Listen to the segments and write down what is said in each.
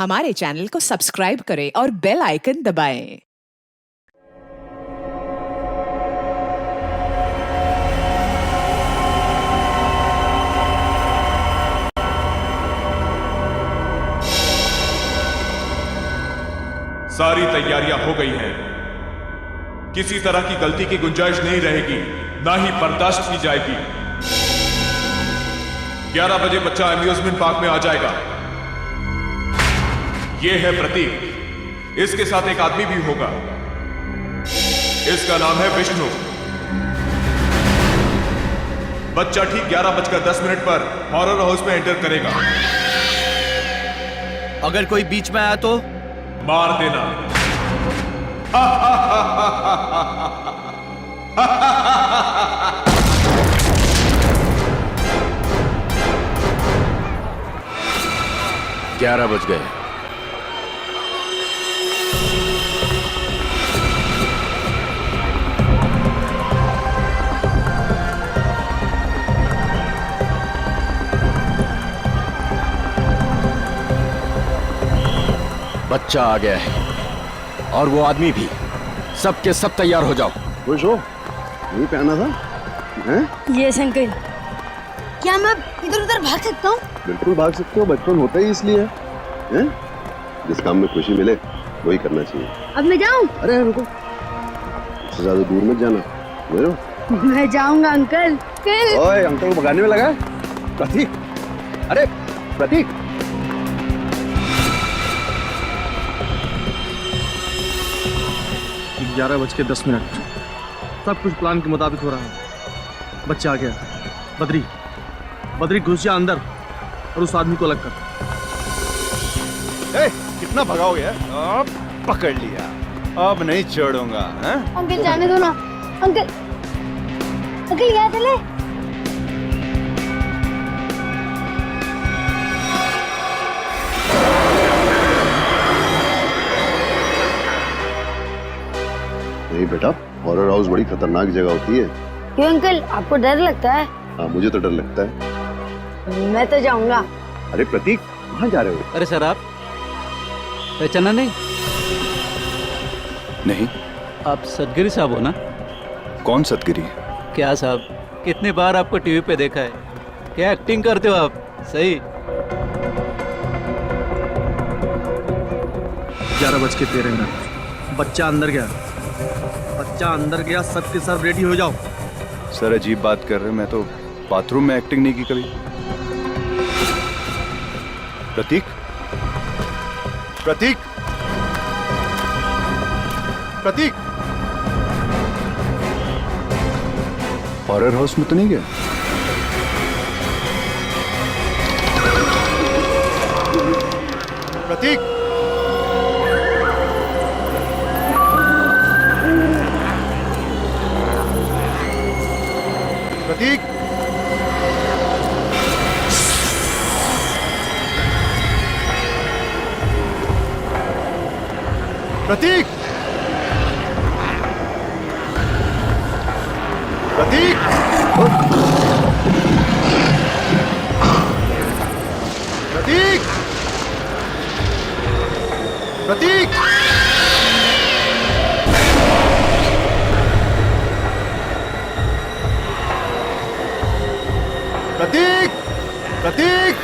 हमारे चैनल को सब्सक्राइब करें और बेल आइकन दबाएं। सारी तैयारियां हो गई हैं। किसी तरह की गलती की गुंजाइश नहीं रहेगी, ना ही बर्दाश्त की जाएगी। 11 बजे बच्चा अम्यूजमेंट पार्क में आ जाएगा। यह है प्रतीक, इसके साथ एक आदमी भी होगा। इसका नाम है विष्णु। बच्चा ठीक 11:10 पर हॉरर हाउस में एंटर करेगा। अगर कोई बीच में आया तो मार देना। ग्यारह बज गए। बच्चा आ गया है और वो आदमी भी। सब के सब तैयार हो जाओ। खुश हो? यही पहना था हैं? Yes uncle. क्या मैं इधर उधर भाग सकता हूँ? बिल्कुल भाग सकते हो, बचपन होता ही इसलिए है। जिस काम में खुशी मिले वही करना चाहिए। अब मैं जाऊँ? अरे रुको, उससे ज्यादा दूर मत जाना। समझ मैं जाऊंगा अंकल। ओए, अंकल को भगाने में लगा है? प्रतीक, अरे प्रतीक। 11:10। सब कुछ प्लान के मुताबिक हो रहा है। बच्चा आ गया। बद्री घुस जा अंदर और उस आदमी को अलग कर। कितना भगाओगे? अब पकड़ लिया, अब नहीं छोड़ूंगा। अंकल जाने दो ना। अंकल यहाँ चले। नहीं बेटा, हॉरर हाउस बड़ी खतरनाक जगह होती है। क्यों अंकल, आपको डर लगता है? हाँ, मुझे तो डर लगता है। मैं तो जाऊंगा। अरे प्रतीक, कहाँ जा रहे हो? अरे सर, आप पहचाना नहीं? नहीं। आप सदगिरी साहब हो ना? कौन सतगिरी? क्या साहब, कितनी बार आपको टीवी पे देखा है। क्या एक्टिंग करते हो आप, सही। 11:13। बच्चा अंदर गया। सब के सब रेडी हो जाओ। सर अजीब बात कर रहे हैं, मैं तो बाथरूम में एक्टिंग नहीं की कभी। प्रतीक, प्रतीक, प्रतीक, हॉरर हाउस में तो नहीं गया? प्रतीक, प्रतीक, प्रतीक, प्रतीक, प्रतीक, प्रतीक, प्रतीक, प्रतीक।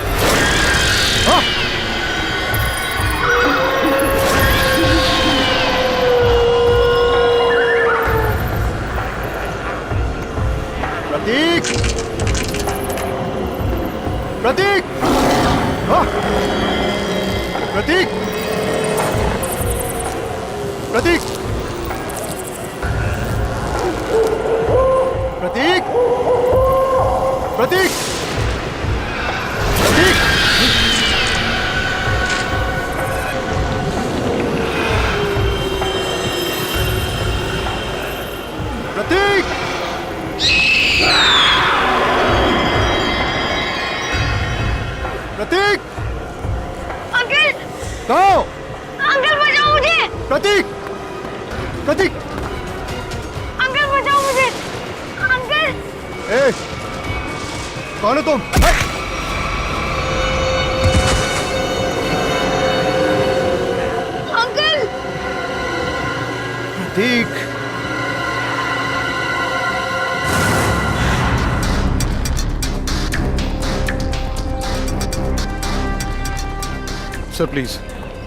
प्रतीक, प्रतीक, प्रतीक, प्रतीक, प्रतीक, प्रतीक, प्रतीक, प्रतीक। प्रतीक, अंकल, कहो। अंकल बचाओ मुझे। प्रतीक, प्रतीक, अंकल बचाओ मुझे। अंकल, ए, कौन हो तुम? ठीक। सर प्लीज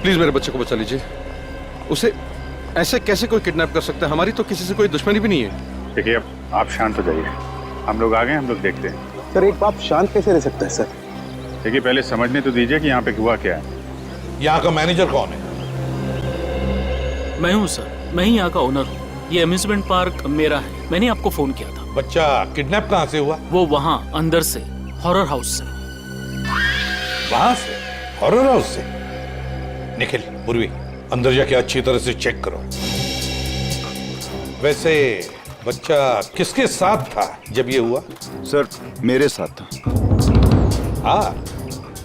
प्लीज मेरे बच्चे को बचा लीजिए। उसे ऐसे कैसे कोई किडनैप कर सकता है? हमारी तो किसी से कोई दुश्मनी भी नहीं है। देखिए, अब आप शांत हो जाइए। हम लोग आ गए, हम लोग देखते हैं। सर एक बाप शांत कैसे रह सकता है सर? देखिए, पहले समझने तो दीजिए कि यहाँ पे हुआ क्या है। यहाँ का मैनेजर कौन है? मैं हूँ सर, मैं ही यहाँ का ओनर हूँ। ये अम्यूजमेंट पार्क मेरा है। मैंने आपको फोन किया था। बच्चा किडनैप कहाँ से हुआ? वो वहाँ अंदर से, हॉरर हाउस से। वहां से? हॉरर हाउस से? निखिल, पूर्वी, अंदर जाके अच्छी तरह से चेक करो। वैसे बच्चा किसके साथ था जब ये हुआ? सर मेरे साथ था। हाँ,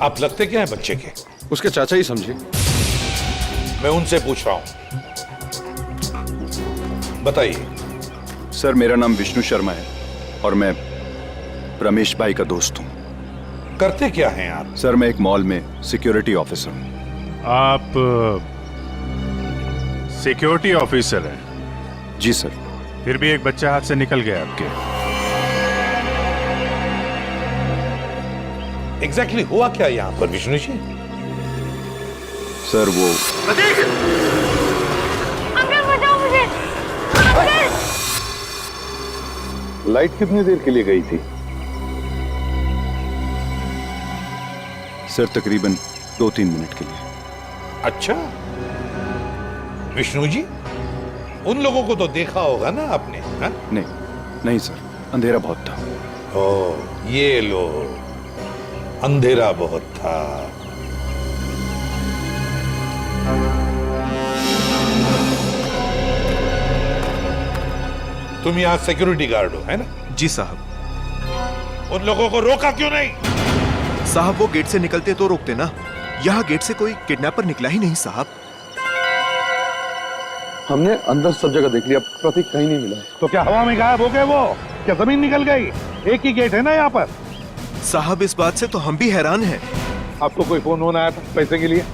आप लगते क्या हैं बच्चे के? उसके चाचा ही समझिए। मैं उनसे पूछ रहा हूं, बताइए। सर मेरा नाम विष्णु शर्मा है और मैं रमेश भाई का दोस्त हूँ। करते क्या हैं आप? सर मैं एक मॉल में सिक्योरिटी ऑफिसर हूँ। आप सिक्योरिटी ऑफिसर हैं? जी सर। फिर भी एक बच्चा हाथ से निकल गया आपके। एग्जैक्टली हुआ क्या यहाँ पर विष्णु जी? सर वो अंकल बचाओ मुझे। लाइट कितनी देर के लिए गई थी? सर तकरीबन 2-3 मिनट के लिए। अच्छा, विष्णु जी, उन लोगों को तो देखा होगा ना आपने? हा? नहीं सर, अंधेरा बहुत था। ओ, ये लो, अंधेरा बहुत था। तुम यहाँ सिक्योरिटी गार्ड हो, है ना? जी साहब। उन लोगों को रोका क्यों नहीं? साहब वो गेट से निकलते तो रोकते ना। यहाँ गेट से कोई किडनैपर निकला ही नहीं साहब। हमने अंदर सब जगह देख लिया, प्रतीक कहीं नहीं मिला है। तो क्या हवा में गायब हो गए वो? क्या जमीन निकल गई? एक ही गेट है ना यहाँ पर। साहब इस बात से तो हम भी हैरान हैं। आपको कोई फोन होना आया था पैसे के लिए?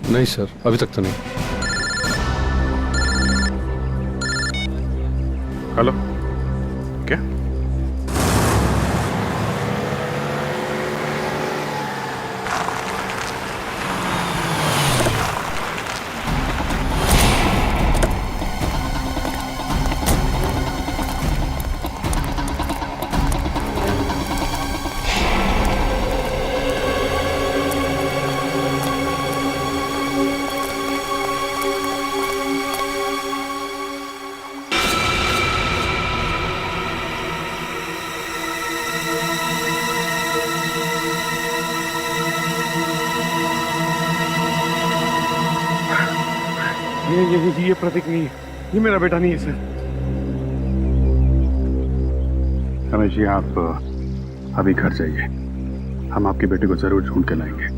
नहीं सर, अभी तक तो नहीं। हेलो, क्या? ये प्रतीक नहीं है, ये मेरा बेटा नहीं है सर। रमेश जी, आप अभी घर जाइए। हम आपके बेटे को जरूर ढूंढ के लाएंगे।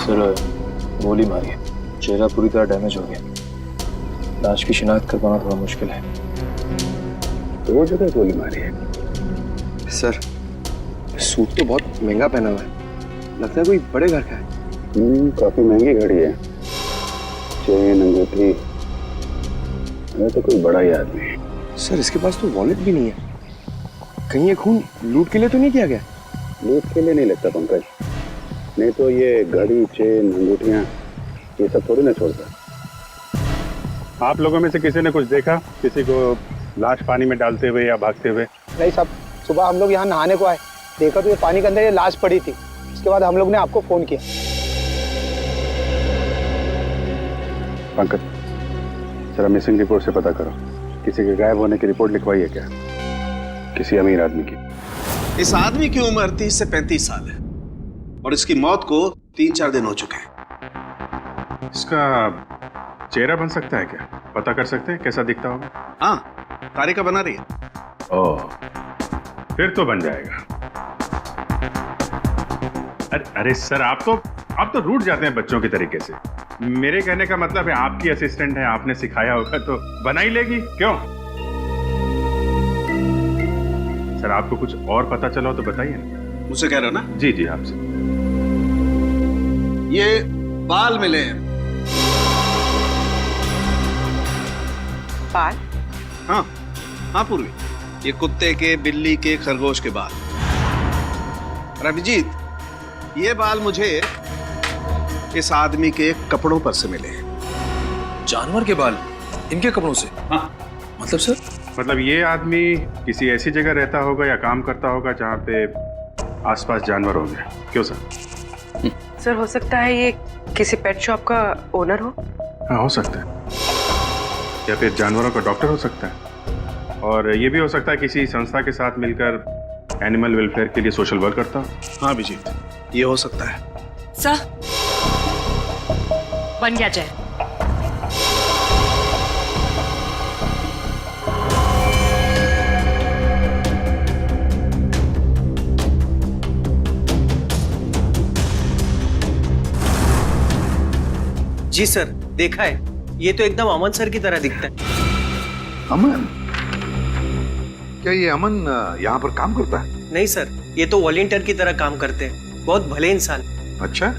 सर गोली मारी है, चेहरा पूरी तरह डैमेज हो गया। लाश की शिनाख्त कर पाना थोड़ा मुश्किल है। दो जगह गोली मारी है। सर सूट तो बहुत महंगा पहना हुआ है, लगता है कोई बड़े घर का है। काफी महंगी घड़ी है। चेन, अंगूठी, ये तो कोई बड़ा ही आदमी है। सर इसके पास तो वॉलेट भी नहीं है। कहीं ये खून लूट के लिए तो नहीं किया गया? लूट के लिए नहीं लगता पंकज, नहीं तो ये घड़ी, चेन, अंगूठियां ये सब थोड़ी ना छोड़ता। आप लोगों में से किसी ने कुछ देखा? किसी को लाश पानी में डालते हुए या भागते हुए? नहीं साहब, सुबह हम लोग यहाँ नहाने को आए, देखा तो ये पानी के अंदर ये लाश पड़ी थी। इसके बाद हम लोग ने आपको फोन किया। पंकज, जरा मिसिंग रिपोर्ट से पता करो, किसी के गायब होने की रिपोर्ट लिखवाई है क्या? किसी अमीर आदमी की। इस आदमी की उम्र 30 से 35 साल है और इसकी मौत को 3-4 दिन हो चुके हैं। इसका चेहरा बन सकता है क्या? पता कर सकते हैं कैसा दिखता होगा? हाँ, तारिका बना रही है। ओह, फिर तो बन जाएगा। अरे सर, आप तो रूठ जाते हैं बच्चों के तरीके से। मेरे कहने का मतलब है आपकी असिस्टेंट है, आपने सिखाया होगा तो बना ही लेगी, क्यों? सर, आपको कुछ और पता चला हो तो बताइए ना। मुझसे कह रहे हो ना? जी जी, आपसे। ये बाल मिले हैं। बाल? हाँ पूर्वी, ये कुत्ते के, बिल्ली के, खरगोश के बाल। और अभिजीत, ये बाल मुझे इस आदमी के कपड़ों पर से मिले हैं। जानवर के बाल इनके कपड़ों से? हाँ। मतलब सर? मतलब ये आदमी किसी ऐसी जगह रहता होगा या काम करता होगा जहाँ पे आसपास जानवर होंगे, क्यों सर? सर, हो सकता है ये किसी पेट शॉप का ओनर हो। हाँ, हो सकता है, या फिर जानवरों का डॉक्टर हो सकता है, और ये भी हो सकता है किसी संस्था के साथ मिलकर एनिमल वेलफेयर के लिए सोशल वर्क करता हो। हाँ अभिजीत, ये हो सकता है। सर, बन गया जय। जी सर, देखा है, ये तो एकदम अमन सर की तरह दिखता है। अमन? क्या ये अमन यहाँ पर काम करता है? नहीं सर, ये तो वॉलंटियर की तरह काम करते हैं, बहुत भले इंसान। अच्छा,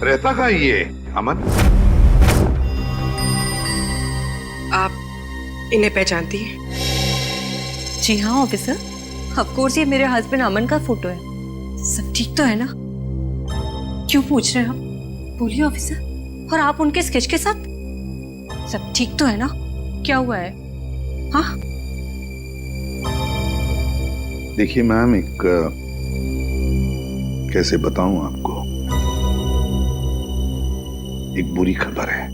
रहता कहाँ ये अमन? आप इन्हें पहचानती हैं? जी हाँ ऑफिसर, ऑफ कोर्स ये मेरे हस्बैंड अमन का फोटो है। सब ठीक तो है ना? क्यों पूछ रहे हैं आप? बोलिए ऑफिसर। और आप उनके स्केच के साथ? सब ठीक तो है ना? क्या हुआ है? हाँ देखिए मैम, एक कैसे बताऊं आपको, एक बुरी खबर है।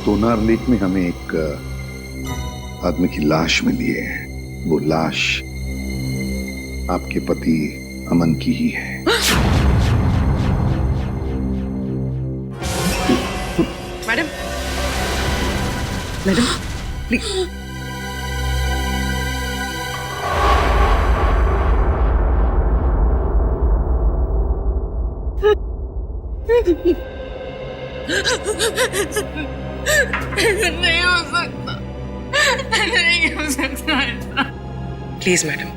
तोनार लेक में हमें एक आदमी की लाश मिली है। वो लाश आपके पति अमन की ही है। Madam, madam please. नहीं हो सकता, नहीं हो सकता ऐसा। Please madam.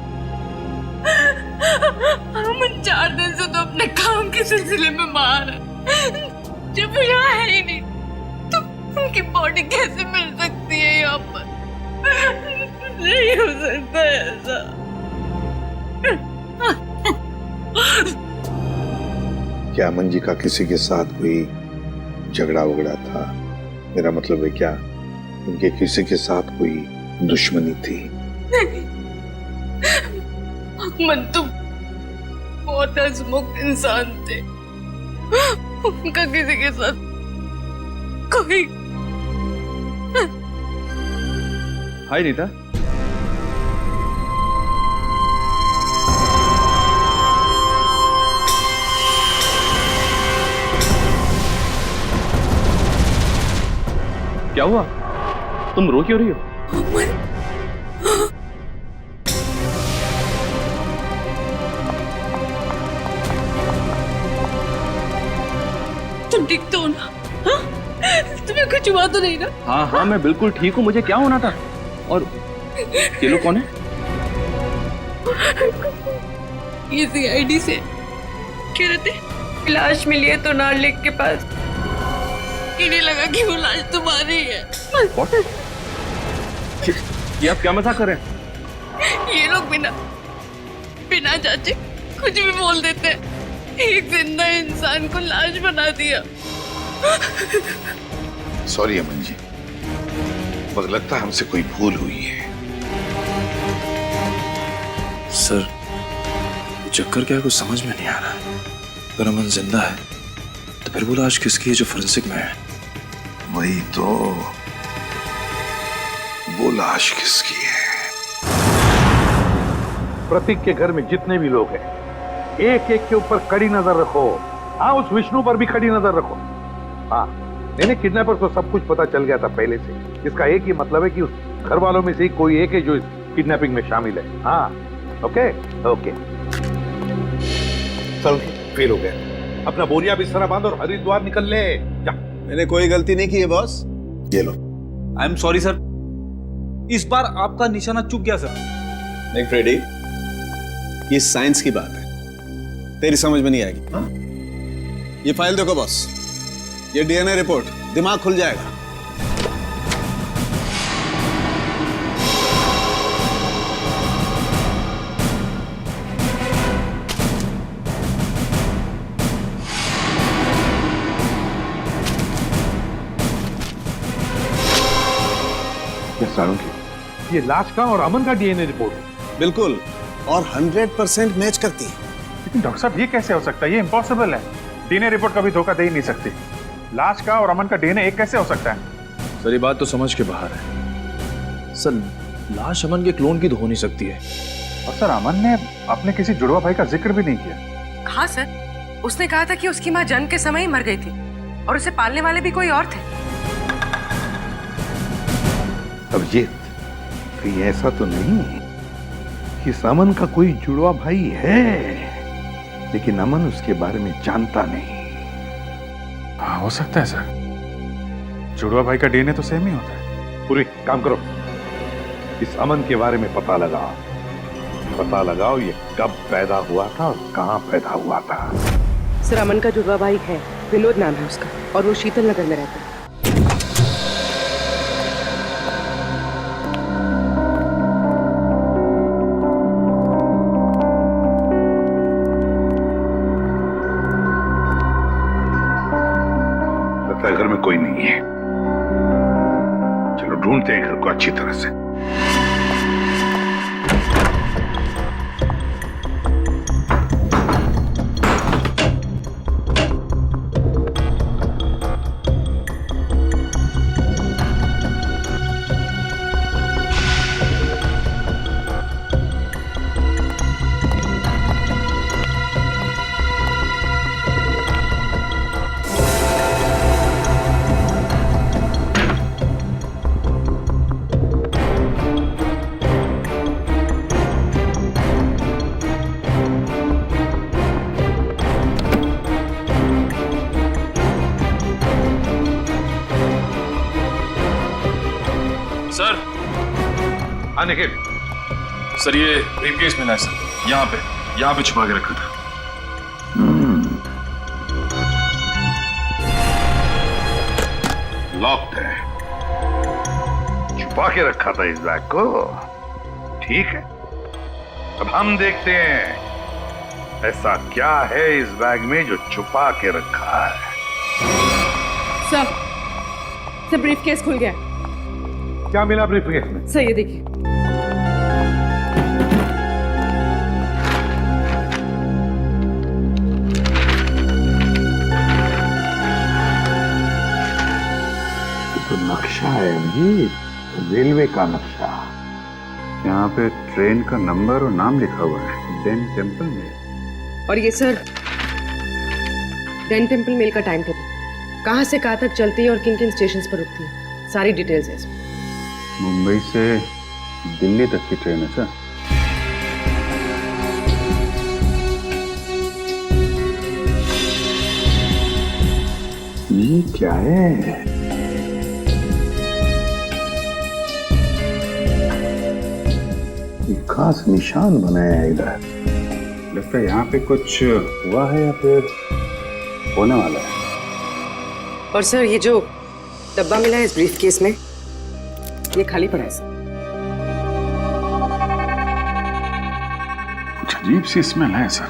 हम 4 दिन से तो अपने काम के सिलसिले में बाहर हैं। जब यहाँ है ही नहीं तो उनकी बॉडी कैसे मिल सकती है यहाँ पर? नहीं हो सकता ऐसा। क्या अमन जी का किसी के साथ कोई झगड़ा वगड़ा था? मेरा मतलब है, क्या उनके किसी के साथ कोई दुश्मनी थी? नहीं, अमन तो बहुत हंसमुख इंसान थे। उनका किसी के साथ कोई। हाय नीता। क्या हुआ? तुम रो क्यों रही हो? तुम ठीक तो हो ना? हाँ? तुम्हें कुछ हुआ तो नहीं ना? हाँ हाँ, मैं बिल्कुल ठीक हूँ। मुझे क्या होना था? और ये लोग कौन है? ये CID से कह रहे थे लाश मिली है तोनार लेक के पास। इन्हें लगा कि वो लाश तुम्हारी है। ये आप क्या मजाक कर रहे हैं? ये लोग बिना जांचे कुछ भी बोल देते हैं। एक जिंदा इंसान को लाश बना दिया। सॉरी अमन जी, मुझे लगता है हमसे कोई भूल हुई है। सर, चक्कर क्या है, कुछ समझ में नहीं आ रहा। अगर अमन जिंदा है तो फिर वो लाश किसकी है जो फोरेंसिक में है? वही तो, वो लाश किसकी है? प्रतीक के घर में जितने भी लोग हैं, एक एक के ऊपर कड़ी नजर रखो। हाँ, उस विष्णु पर भी कड़ी नजर रखो। हाँ, मैंने किडनैपर को सब कुछ पता चल गया था पहले से। इसका एक ही मतलब है कि उस घर वालों में से ही कोई एक है जो इस किडनैपिंग में शामिल है। हाँ, ओके ओके। चल, फेल हो गया। अपना बोरिया बिस्तरा बांध और हरिद्वार निकल ले। जा। मैंने कोई गलती नहीं की है बॉस। ये लो। आई एम सॉरी सर, इस बार आपका निशाना चूक गया सर। देख फ्रेडी, ये साइंस की बात है, तेरी समझ में नहीं आएगी। हाँ? ये फाइल देखो बॉस, ये डीएनए रिपोर्ट, दिमाग खुल जाएगा। ये लाश का और अमन का डीएनए रिपोर्ट है। बिल्कुल, और 100% मैच करती है। लेकिन डॉक्टर साहब ये कैसे हो सकता है? ये इम्पॉसिबल है। डीएनए रिपोर्ट कभी धोखा दे ही नहीं सकती। लाश का और अमन का डीएनए एक कैसे हो सकता है? सर ये बात तो समझ के बाहर है सर, लाश अमन के क्लोन की तो हो नहीं सकती है। और सर अमन ने अपने किसी जुड़वा भाई का जिक्र भी नहीं किया। हाँ सर, उसने कहा था कि उसकी माँ जन्म के समय ही मर गई थी और उसे पालने वाले भी कोई और थे। अभिजीत, कहीं ऐसा तो नहीं कि अमन का कोई जुड़वा भाई है लेकिन अमन उसके बारे में जानता नहीं? हाँ, हो सकता है सर। जुड़वा भाई का डीएनए तो सेम ही होता है। पूरी काम करो, इस अमन के बारे में पता लगाओ ये कब पैदा हुआ था और कहाँ पैदा हुआ था। सर अमन का जुड़वा भाई है, विनोद नाम है उसका, और वो शीतल नगर में रहता है। घर में कोई नहीं है। चलो ढूंढते हैं घर को अच्छी तरह से। सर। हाँ निखिल। सर ये ब्रीफकेस मिला है सर, यहाँ पे छुपा के रखा था। लॉक्ड है, छुपा के रखा था इस बैग को। ठीक है, अब हम देखते हैं ऐसा क्या है इस बैग में जो छुपा के रखा है। सर ब्रीफकेस खुल गया। क्या मिला ब्रीफकेस में? सर ये देखिए। तो नक्शा है जी, रेलवे का नक्शा। यहाँ पे ट्रेन का नंबर और नाम लिखा हुआ है, डेन टेम्पल में। और ये सर डेन टेम्पल मेल का टाइम टेबल, कहाँ से कहाँ तक चलती है और किन किन स्टेशन पर रुकती है, सारी डिटेल्स है इसमें। मुंबई से दिल्ली तक की ट्रेन है सर। ये क्या है? एक खास निशान बनाया है इधर। लगता है यहाँ पे कुछ हुआ है या फिर होने वाला है। और सर ये जो डब्बा मिला है इस ब्रीफकेस में, ये खाली पड़ा है सर। कुछ अजीब सी स्मेल है सर।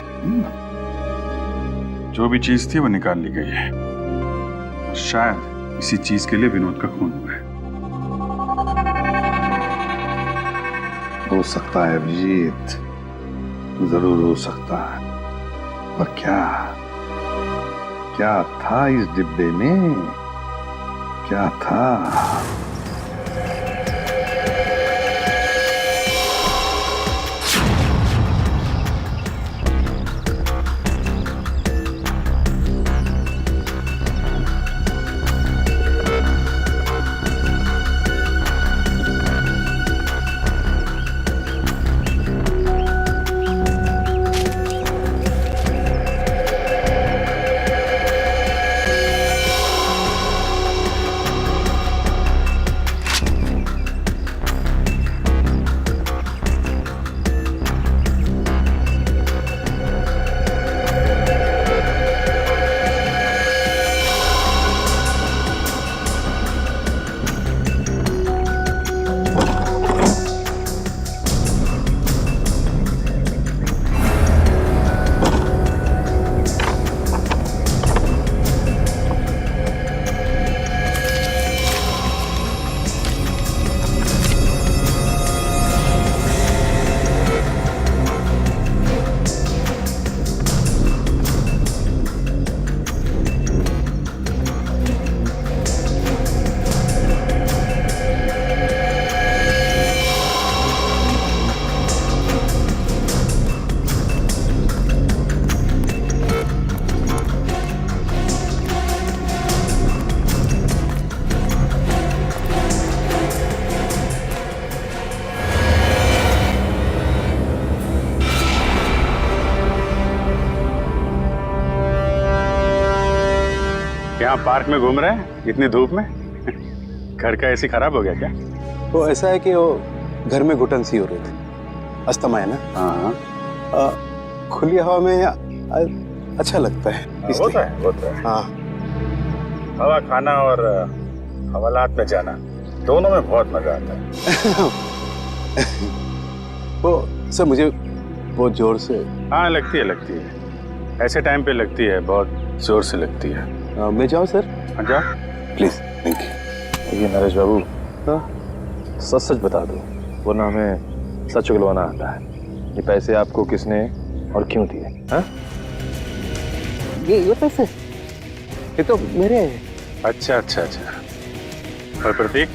जो भी चीज थी वो निकाल ली गई है। शायद इसी चीज के लिए विनोद का खून हुआ है। हो सकता है अभिजीत, जरूर हो सकता है, पर क्या था इस डिब्बे में? क्या था? यहाँ पार्क में घूम रहे हैं इतनी धूप में? घर का एसी खराब हो गया क्या? वो ऐसा है कि वो घर में घुटन सी हो रही थी, अस्थमा है ना। हाँ खुली हवा में अच्छा लगता है। होता है। हाँ, हवा खाना और हवालात में जाना दोनों में बहुत मजा आता है। वो सर मुझे बहुत जोर से। हाँ लगती है। ऐसे टाइम पे लगती है, बहुत जोर से लगती है। मैं जाऊँ सर? हाँ जा प्लीज। Thank you. ये नरेश बाबू, हाँ सच सच बता दो, वरना हमें सच उगलवाना आता है। ये पैसे आपको किसने और क्यों दिए? हाँ? ये पैसे ये तो मेरे हैं। अच्छा। और प्रतीक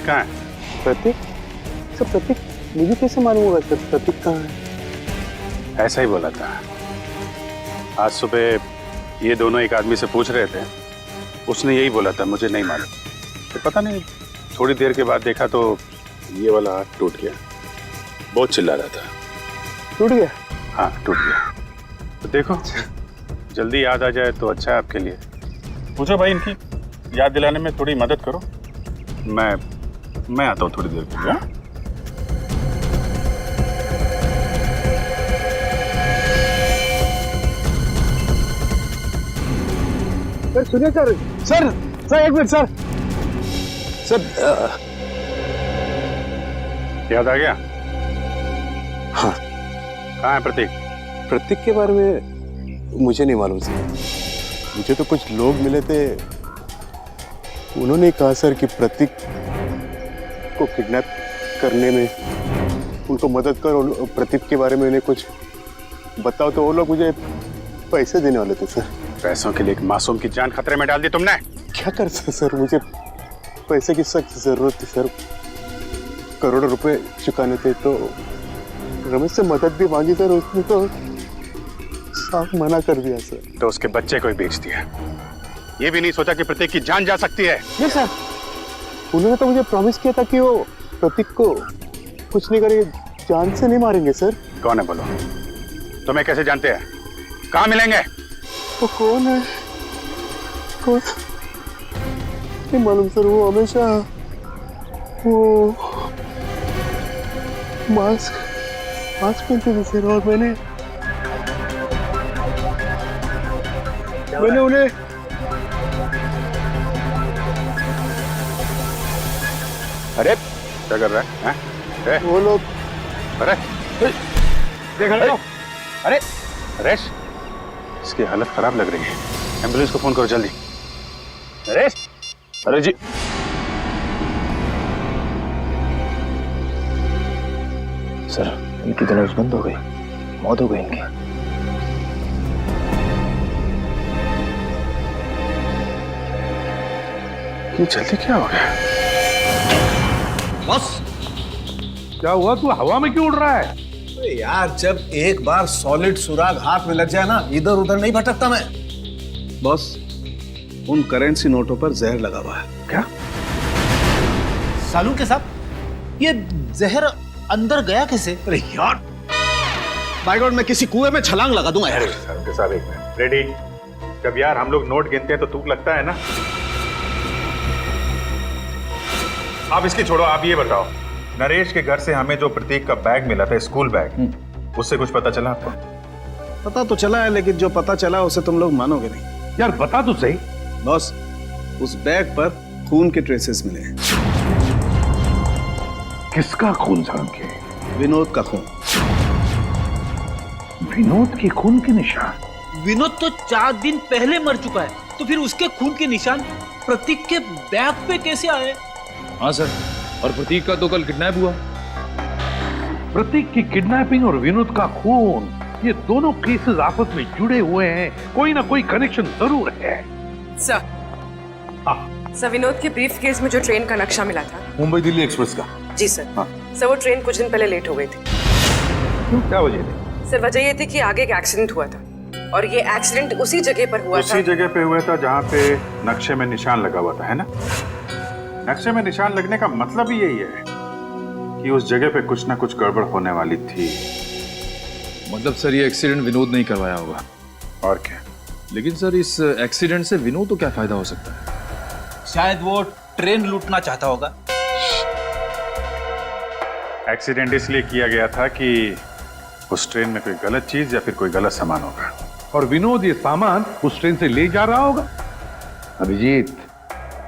कहाँ है? प्रतीक? सर प्रतीक मुझे कैसे मालूम होगा सर प्रतीक कहाँ है? ऐसा ही बोला था। आज सुबह ये दोनों एक आदमी से पूछ रहे थे, उसने यही बोला था, मुझे नहीं मालूम। तो पता नहीं, थोड़ी देर के बाद देखा तो ये वाला हाथ टूट गया। बहुत चिल्ला रहा था। टूट गया? हाँ टूट गया। तो देखो जल्दी याद आ जाए तो अच्छा है आपके लिए। पूछो भाई, इनकी याद दिलाने में थोड़ी मदद करो। मैं आता हूँ थोड़ी देर के लिए। सर सुनिए सर एक मिनट सर। याद आ गया? हाँ। कहाँ है प्रतीक? प्रतीक के बारे में मुझे नहीं मालूम सर। मुझे तो कुछ लोग मिले थे, उन्होंने कहा सर कि प्रतीक को किडनैप करने में उनको मदद करो, प्रतीक के बारे में उन्हें कुछ बताओ। तो वो लोग मुझे पैसे देने वाले थे सर। पैसों के लिए एक मासूम की जान खतरे में डाल दी तुमने। क्या कर सकते सर, मुझे पैसे की सख्त जरूरत थी सर। करोड़ों रुपए चुकाने थे। तो रमेश से मदद भी मांगी सर, उसने तो साफ मना कर दिया सर। तो उसके बच्चे को ही बेच दिया। ये भी नहीं सोचा कि प्रतीक की जान जा सकती है। नहीं सर, उन्होंने तो मुझे प्रॉमिस किया था कि वो प्रतीक को कुछ नहीं करेंगे, जान से नहीं मारेंगे सर। कौन है बोलो? तुम्हें कैसे जानते हैं? कहाँ मिलेंगे? वो कौन है? कौन? नहीं मालूम सर। वो हमेशा वो मास्क पहनते थे सर। और मैंने उन्हें अरे क्या कर रहा है? हैं? वो लोग अरे देख रहे हो? अरे नरेश, इसकी हालत खराब लग रही है। एम्बुलेंस को फोन करो जल्दी। नरेश! अरे जी सर, इनकी तो नब्ज बंद हो गई, मौत हो गई इनकी। ये जल्दी क्या हो गया? बस क्या हुआ? तू हवा में क्यों उड़ रहा है? यार जब एक बार सॉलिड सुराग हाथ में लग जाए ना, इधर उधर नहीं भटकता मैं। बॉस, उन करेंसी नोटों पर जहर लगा हुआ है। क्या? सालू के साथ ये जहर अंदर गया कैसे? अरे यार, बाय गॉड, मैं किसी कुएं में छलांग लगा दूंगा यार। उनके साथ एक मिनट। रेडी? जब यार हम लोग नोट गिनते हैं तो तुक लगता है ना। आप इसकी छोड़ो, आप ये बताओ, नरेश के घर से हमें जो प्रतीक का बैग मिला था, स्कूल बैग, उससे कुछ पता चला आपको? पता तो चला है, लेकिन जो पता चला उसे तुम लोग मानोगे नहीं। यार बता तो सही। बॉस, उस बैग पर खून के ट्रेसेस मिले हैं। किसका खून के? विनोद का खून। विनोद के खून के निशान? विनोद तो 4 दिन पहले मर चुका है, तो फिर उसके खून के निशान प्रतीक के बैग पे कैसे आए? हाँ सर, और प्रतीक का तो कल किडनैप हुआ। प्रतीक की किडनैपिंग और विनोद का खून, ये दोनों केसेस आपस में जुड़े हुए हैं। कोई ना कोई कनेक्शन जरूर है। सर, विनोद के ब्रीफ केस में जो ट्रेन का नक्शा मिला था, मुंबई दिल्ली एक्सप्रेस का। जी सर। सर, वो ट्रेन कुछ दिन पहले लेट हो गई थी। क्यों? क्या वजह थी? सर, वजह ये थी कि आगे एक एक्सीडेंट हुआ था, और ये एक्सीडेंट उसी जगह पर हुआ था। उसी जगह पे हुआ था जहाँ पे नक्शे में निशान लगा हुआ था, है ना? नक्शे में निशान लगने का मतलब ही यही है कि उस जगह पे कुछ ना कुछ गड़बड़ होने वाली थी। मतलब सर, ये एक्सीडेंट विनोद नहीं करवाया होगा। और क्या? लेकिन सर इस एक्सीडेंट से विनोद को क्या फायदा हो सकता है? शायद वो ट्रेन लूटना चाहता होगा। एक्सीडेंट इसलिए किया गया था कि उस ट्रेन में कोई गलत चीज या फिर कोई गलत सामान होगा और विनोद ये सामान उस ट्रेन से ले जा रहा होगा। अभिजीत,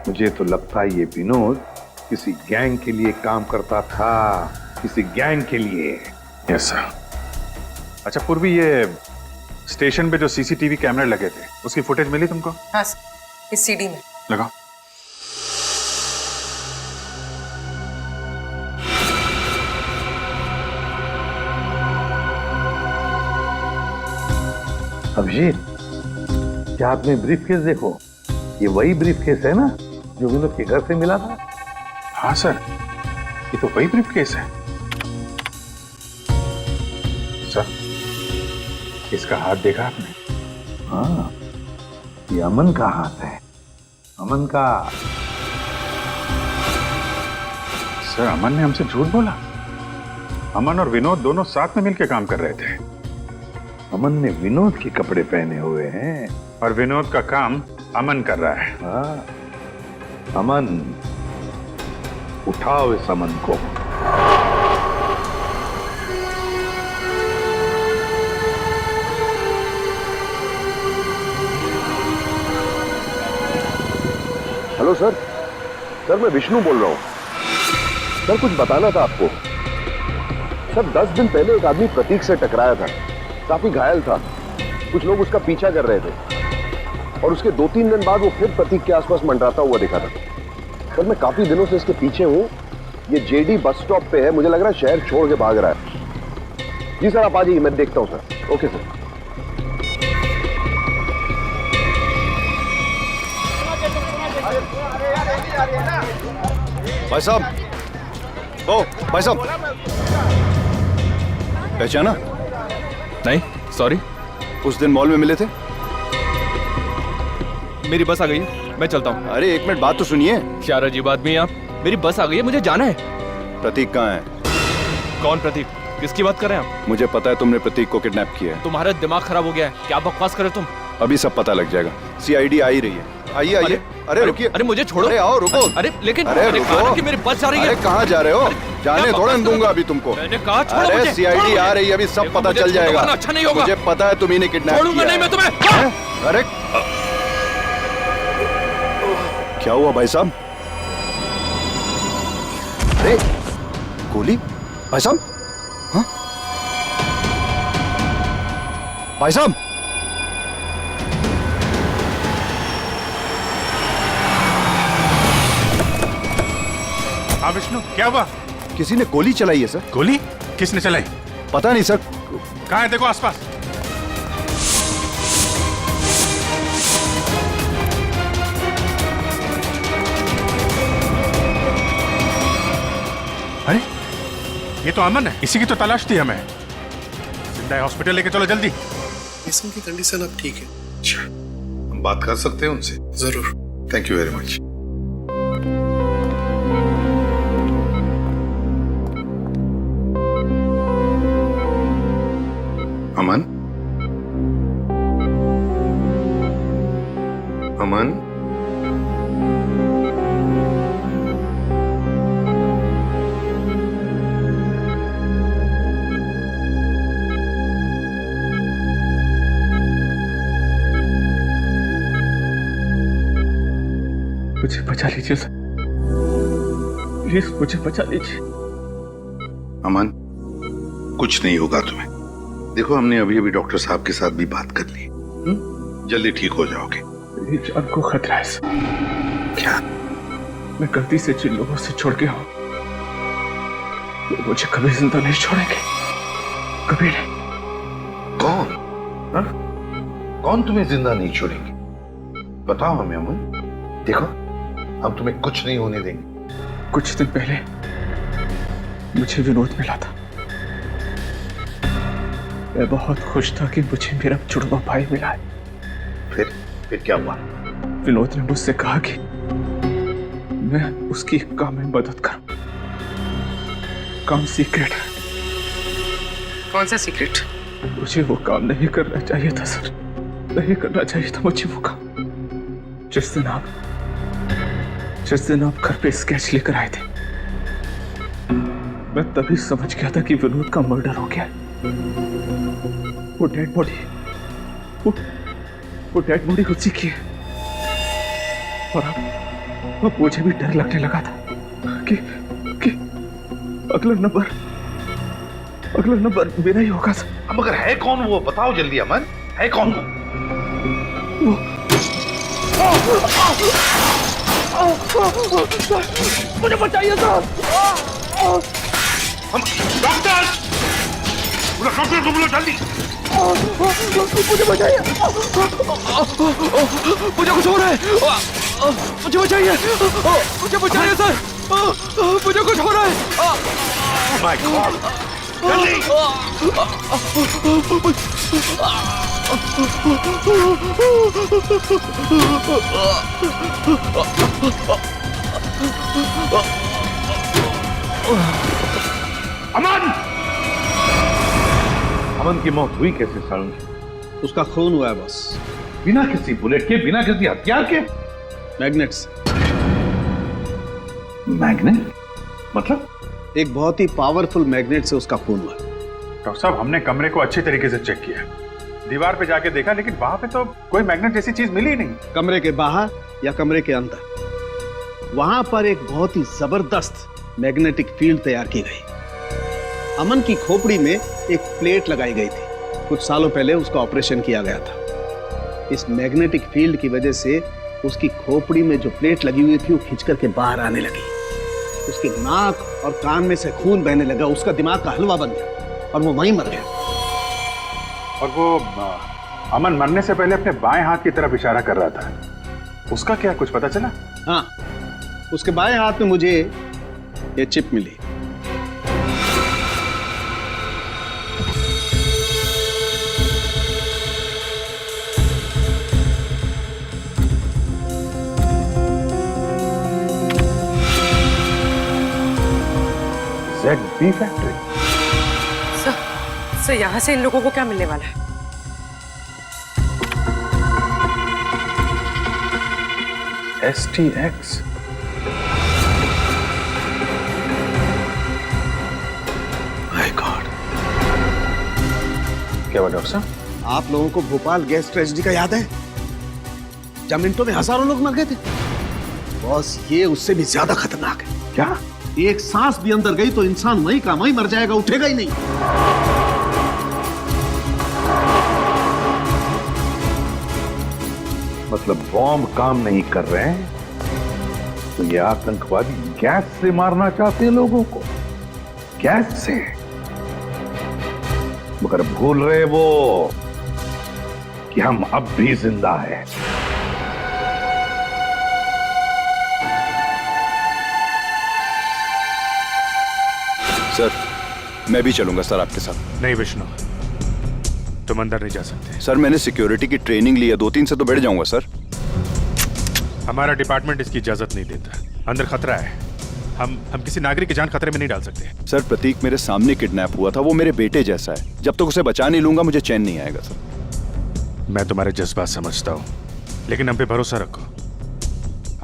मुझे तो लगता है ये विनोद किसी गैंग के लिए काम करता था, किसी गैंग के लिए। Yes sir. अच्छा पूर्वी, ये स्टेशन पे जो सीसीटीवी कैमरे लगे थे उसकी फुटेज मिली तुमको? हाँ सर, इस सीडी में लगाओ। अभिजीत, क्या आपने ब्रीफकेस देखो? ये वही ब्रीफकेस है ना जो विनोद के घर से मिला था? हाँ सर, ये तो वही ब्रीफकेस है। सर, इसका हाथ देखा आपने? हाँ, ये अमन का हाथ है, अमन का। सर, अमन ने हमसे झूठ बोला। अमन और विनोद दोनों साथ में मिलकर काम कर रहे थे। अमन ने विनोद के कपड़े पहने हुए हैं और विनोद का काम अमन कर रहा है। हाँ, अमन, उठाओ इस अमन को। हेलो सर, सर मैं विष्णु बोल रहा हूँ। सर कुछ बताना था आपको। सर 10 दिन पहले एक आदमी प्रतीक से टकराया था, काफी घायल था। कुछ लोग उसका पीछा कर रहे थे और उसके 2-3 दिन बाद वो फिर प्रतीक के आसपास मंडराता हुआ दिखा था। सर मैं काफी दिनों से इसके पीछे हूँ। ये जेडी बस स्टॉप पे है, मुझे लग रहा है शहर छोड़ के भाग रहा है। जी सर आप आ जाइए, मैं देखता हूँ सर। Okay sir. भाई साहब, ओ भाई साहब, पहचाना? नहीं, सॉरी। उस दिन मॉल में मिले थे। मेरी बस आ गई, मैं चलता हूँ। अरे 1 मिनट बात तो सुनिए। क्या अजीब आदमी है आप। मेरी बस आ गई है, मुझे जाना है। प्रतीक कहाँ है? कौन प्रतीक? किसकी बात कर रहे हैं आप? मुझे पता है तुमने प्रतीक को किडनैप किया है। तुम्हारा दिमाग खराब हो गया है, क्या बकवास कर रहे हो तुम? अभी सब पता लग जाएगा। सीआईडी आ ही रही है। आइए आइए। अरे रुकिए। अरे मुझे छोड़ो। अरे आओ, रुको। अरे लेकिन अरे रुको। कि मेरी बस जा रही है। अरे कहाँ जा रहे हो? जाने थोड़ा दूंगा अभी तुमको। मैंने कहा छोड़ो अरे मुझे। सीआईडी आ रही है, अभी सब पता चल जाएगा। अच्छा नहीं होगा। मुझे पता है तुम इन्हें किडनैप किया है। छोड़ूंगा नहीं मैं तुम्हें। अरे क्या हुआ भाई साहब? अरे गोली? भाई साहब? हाँ? भाई साहब? हाँ विष्णु, क्या हुआ? किसी ने गोली चलाई है सर। गोली? किसने चलाई? पता नहीं सर। कहाँ है? देखो आसपास। अरे ये तो अमन है, इसी की तो तलाश थी हमें। जिंदा है, हॉस्पिटल लेके चलो जल्दी। मिसिंग की कंडीशन अब ठीक है। अच्छा, हम बात कर सकते हैं उनसे? जरूर। Thank you very much. Aman, Aman, मुझे बचा लीजिए सर, प्लीज मुझे बचा लीजिए। अमन, कुछ नहीं होगा तुम्हें। देखो हमने अभी अभी डॉक्टर साहब के साथ भी बात कर ली, जल्दी ठीक हो जाओगे। मेरी जान को खतरा है सर। क्या? मैं गलती से जिन लोगों से छोड़ गया हूं वो मुझे कभी जिंदा नहीं छोड़ेंगे, कभी नहीं। कौन? हा? कौन तुम्हें जिंदा नहीं छोड़ेंगे? बताओ हमें अमन। देखो हम तुम्हें कुछ नहीं होने देंगे। कुछ दिन पहले मुझे विनोद मिला था। मैं बहुत खुश था कि मुझे मेरा जुड़वा भाई मिला है। फिर क्या हुआ? विनोद ने मुझसे कहा कि मैं उसकी काम में मदद करूं। काम सीक्रेट है। कौन सा सीक्रेट? मुझे वो काम नहीं करना चाहिए था सर। नहीं करना चाहिए था मुझे वो काम। जिस दिन आप घर पे स्केच लेकर आए थे, मैं तभी समझ गया था कि विनोद का मर्डर हो गया। वो डेड बॉडी उसी की है। और अब मुझे भी डर लगने लगा था कि अगला नंबर मेरा ही होगा। मगर है कौन वो? बताओ जल्दी अमन, है कौन वो? मुझे बचाइए सर। डॉक्टर को बुलाओ जल्दी। मुझे बचाइए, मुझे कुछ हो रहा है। मुझे बचाइए, सर। मुझे कुछ हो रहा है। माय गॉड, जल्दी। अमन की मौत हुई कैसे सारुण? उसका खून हुआ है बस। बिना किसी बुलेट के, बिना किसी हथियार के? मैग्नेट्स। मैग्नेट मतलब? एक बहुत ही पावरफुल मैग्नेट से उसका खून हुआ। डॉक्टर साहब, हमने कमरे को अच्छी तरीके से चेक किया, दीवार पे जाके देखा, लेकिन वहां पे तो कोई मैग्नेट जैसी चीज मिली ही नहीं। कमरे के बाहर या कमरे के अंदर, वहां पर एक बहुत ही जबरदस्त मैग्नेटिक फील्ड तैयार की गई। अमन की खोपड़ी में एक प्लेट लगाई गई थी। कुछ सालों पहले उसका ऑपरेशन किया गया था। इस मैग्नेटिक फील्ड की वजह से उसकी खोपड़ी में जो प्लेट लगी हुई थी वो खिंच करके बाहर आने लगी। उसके नाक और कान में से खून बहने लगा। उसका दिमाग का हलवा बन गया और वो वहीं मर गया। और वो अमन मरने से पहले अपने बाएं हाथ की तरफ इशारा कर रहा था, उसका क्या कुछ पता चला? हाँ, उसके बाएं हाथ में मुझे ये चिप मिली। ZB factory. सर यहाँ से इन लोगों को क्या मिलने वाला है? STX। My God. क्या हुआ डॉक्टर साहब? आप लोगों को भोपाल गैस ट्रेजेडी का याद है? जब मिनटों में हजारों लोग मर गए थे। बॉस, ये उससे भी ज्यादा खतरनाक है। क्या? एक सांस भी अंदर गई तो इंसान वहीं का वहीं मर जाएगा, उठेगा ही नहीं। मतलब बॉम्ब काम नहीं कर रहे हैं तो ये आतंकवादी गैस से मारना चाहते हैं लोगों को, गैस से। मगर भूल रहे वो कि हम अब भी जिंदा हैं। सर, मैं भी चलूंगा सर आपके साथ। नहीं विष्णु, तुम अंदर नहीं जा सकते। सर, मैंने सिक्योरिटी की ट्रेनिंग ली है, 2-3 से तो बैठ जाऊंगा सर। हमारा डिपार्टमेंट इसकी इजाजत नहीं देता। अंदर खतरा है, हम किसी नागरिक की जान खतरे में नहीं डाल सकते। सर, प्रतीक मेरे सामने किडनैप हुआ था, वो मेरे बेटे जैसा है। जब तक उसे बचा नहीं लूंगा मुझे चैन नहीं आएगा सर। मैं तुम्हारे जज्बात समझता हूँ, लेकिन हम पे भरोसा रखो।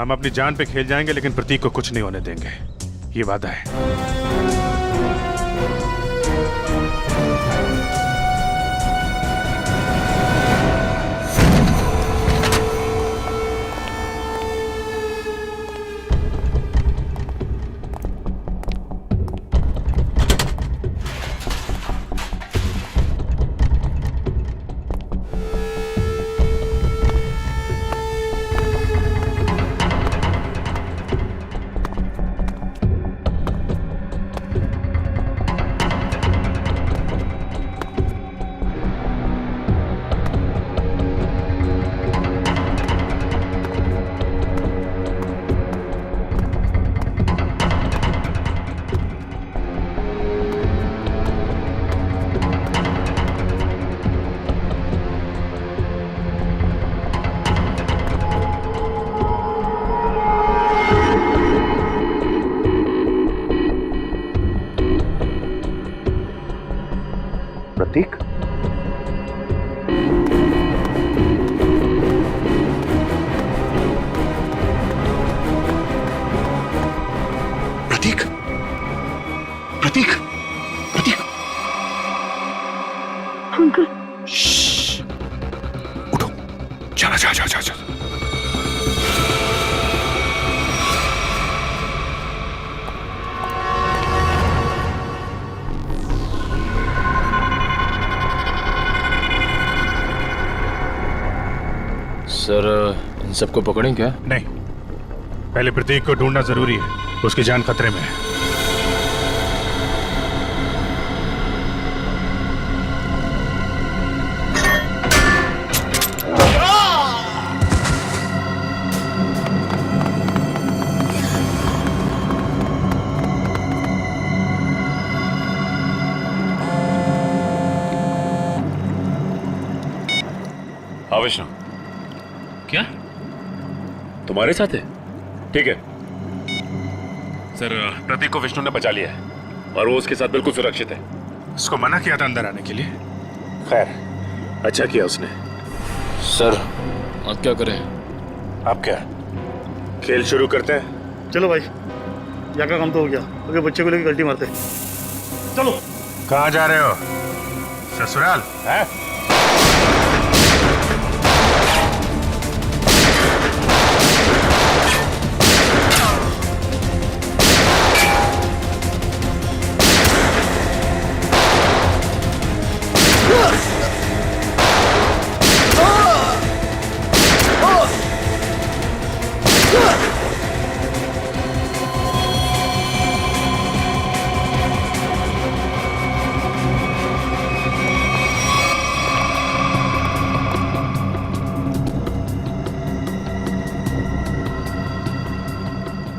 हम अपनी जान पे खेल जाएंगे, लेकिन प्रतीक को कुछ नहीं होने देंगे, ये वादा है। प्रतीक, प्रतीक, अंकल उठो, चला जा जा जा जा। सर इन सबको पकड़ें क्या? नहीं, पहले प्रतीक को ढूंढना जरूरी है, उसकी जान खतरे में है। हाँ विष्णु, क्या तुम्हारे साथ है? ठीक है सर, प्रतीक को विष्णु ने बचा लिया है और वो उसके साथ बिल्कुल सुरक्षित है। उसको मना किया था अंदर आने के लिए। खैर, अच्छा किया उसने। सर अब क्या करें? अब क्या, खेल शुरू करते हैं? चलो भाई, यहाँ का काम तो हो गया, अगर बच्चे को लेकर गलती मारते हैं। चलो। कहाँ जा रहे हो? ससुराल है?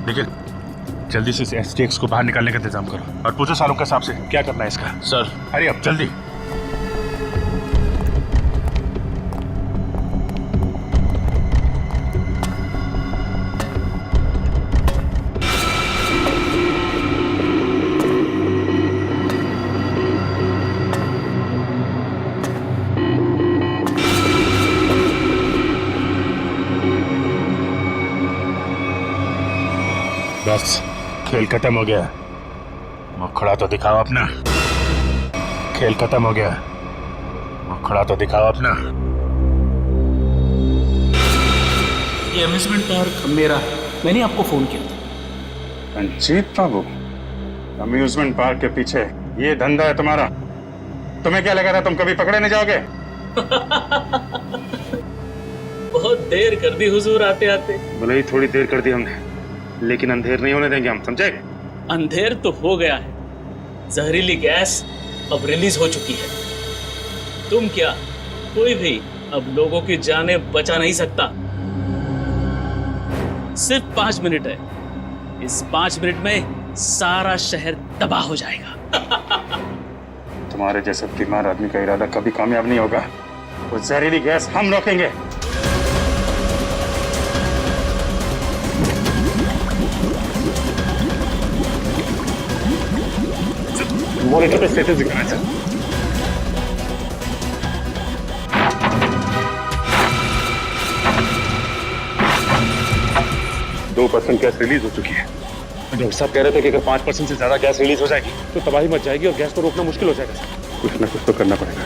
निखिल, जल्दी से इस STX को बाहर निकालने का इंतजाम करो और पूछो सालों के हिसाब से क्या करना है इसका। सर अरे अब जल्दी। बस, खेल खत्म हो गया। मुखड़ा तो दिखाओ अपना। खेल खत्म हो गया, मुखड़ा तो दिखाओ अपना। ये अम्यूजमेंट पार्क मेरा, मैंने आपको फोन किया था। रंजीत बाबू, अम्यूजमेंट पार्क के पीछे ये धंधा है तुम्हारा? तुम्हें क्या लगा था तुम कभी पकड़े नहीं जाओगे? बहुत देर कर दी हुजूर आते आते। भले ही थोड़ी देर कर दी हमने, लेकिन अंधेर नहीं होने देंगे हम, समझे? अंधेर तो हो गया है, जहरीली गैस अब रिलीज हो चुकी है। तुम क्या, कोई भी अब लोगों की जानें बचा नहीं सकता। सिर्फ 5 मिनट है, इस 5 मिनट में सारा शहर तबाह हो जाएगा। तुम्हारे जैसे बीमार आदमी का इरादा कभी कामयाब नहीं होगा। वो जहरीली गैस हम रोकेंगे। मॉनिटर पे स्टेटस दिखाना चाहिए। 2% गैस रिलीज हो चुकी है। डॉक्टर साहब कह रहे थे कि अगर 5% से ज्यादा गैस रिलीज हो जाएगी तो तबाही मच जाएगी और गैस को रोकना मुश्किल हो जाएगा। कुछ ना कुछ तो करना पड़ेगा।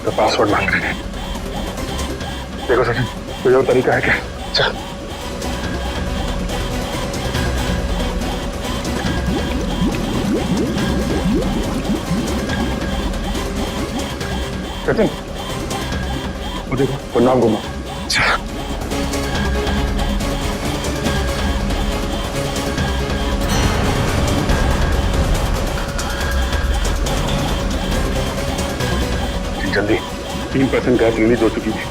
तो पासवर्ड मांग रहे हैं। देखो सचिन, कोई और तरीका है क्या? चल। सचिन, वो देखो, वो नाम घुमा। चल। जल्दी, 3% गैस रिलीज हो चुकी है।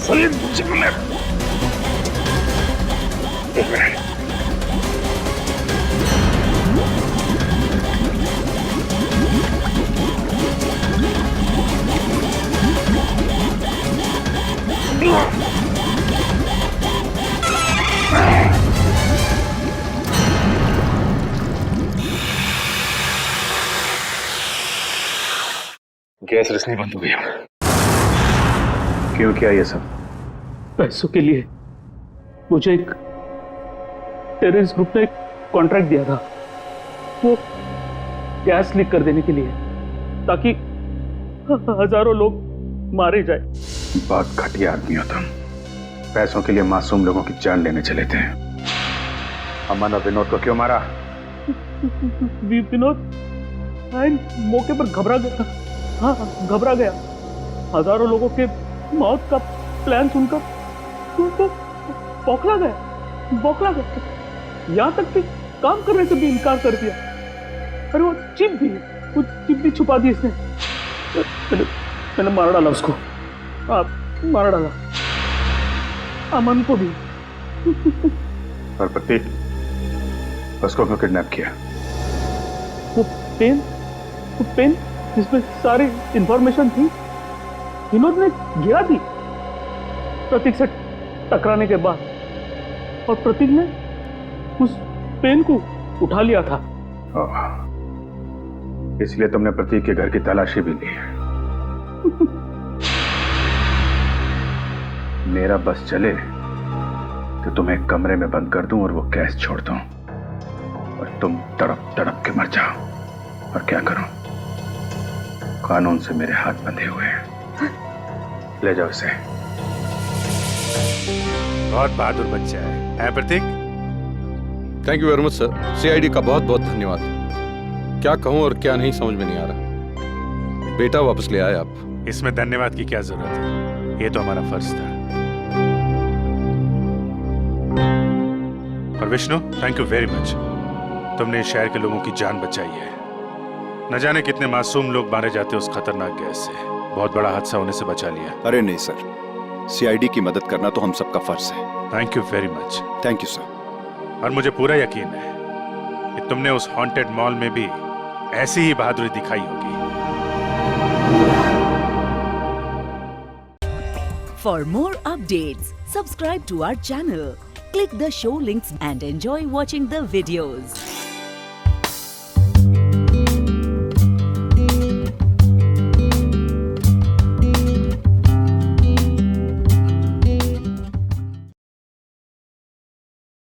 सलीम, एक मिनट। गैस रिसनी बंद हो गया। क्यों किया ये सब? पैसों के लिए मुझे एक टेररिस्ट ग्रुप ने कॉन्ट्रैक्ट दिया था, वो गैस लीक कर देने के लिए, ताकि हजारों लोग मारे जाए। बहुत घटिया आदमी हो तुम। पैसों के लिए मासूम लोगों की जान लेने चले थे। अमन और विनोद को क्यों मारा? विनोद मौके पर घबरा गया। हाँ, घबरा गया। हजारों लोगों के मौत का प्लान सुनकर तो बौखला गया। यहाँ तक कि काम करने से भी इनकार कर दिया। अरे वो चिप भी छुपा दी इसने। मैंने मार डाला उसको। मार डाला अमन को भी। और प्रतीक, उसको क्यों किडनैप किया? वो पेन जिसमें सारी इंफॉर्मेशन थी, विनोद ने गिरा दी प्रतीक से टकराने के बाद, और प्रतीक ने उस पेन को उठा लिया था। इसलिए तुमने प्रतीक के घर की तलाशी भी ली। मेरा बस चले तो तुम्हें एक कमरे में बंद कर दूं और वो गैस छोड़ दूं, और तुम तड़प तड़प के मर जाओ। और क्या करूं? कानून से मेरे हाथ बंधे हुए हैं। ले जाओ इसे। बहुत बहादुर बच्चा है Pratik? Thank you very much sir. CID का बहुत बहुत धन्यवाद। क्या कहूं और क्या नहीं समझ में नहीं आ रहा। बेटा वापस ले आए आप। इसमें धन्यवाद की क्या जरूरत है, ये तो हमारा फर्ज था। और Vishnu, thank you very much. तुमने इस शहर के लोगों की जान बचाई है। न जाने कितने मासूम लोग मारे जाते उस खतरनाक गैस से। बहुत बड़ा हादसा होने से बचा लिया। अरे नहीं सर, सीआईडी की मदद करना तो हम सबका फर्ज है। Thank you very much. Thank you sir. और मुझे पूरा यकीन है कि तुमने उस हॉन्टेड मॉल में भी ऐसी ही बहादुरी दिखाई होगी। For more updates, subscribe to our channel, click the show links and enjoy watching the videos.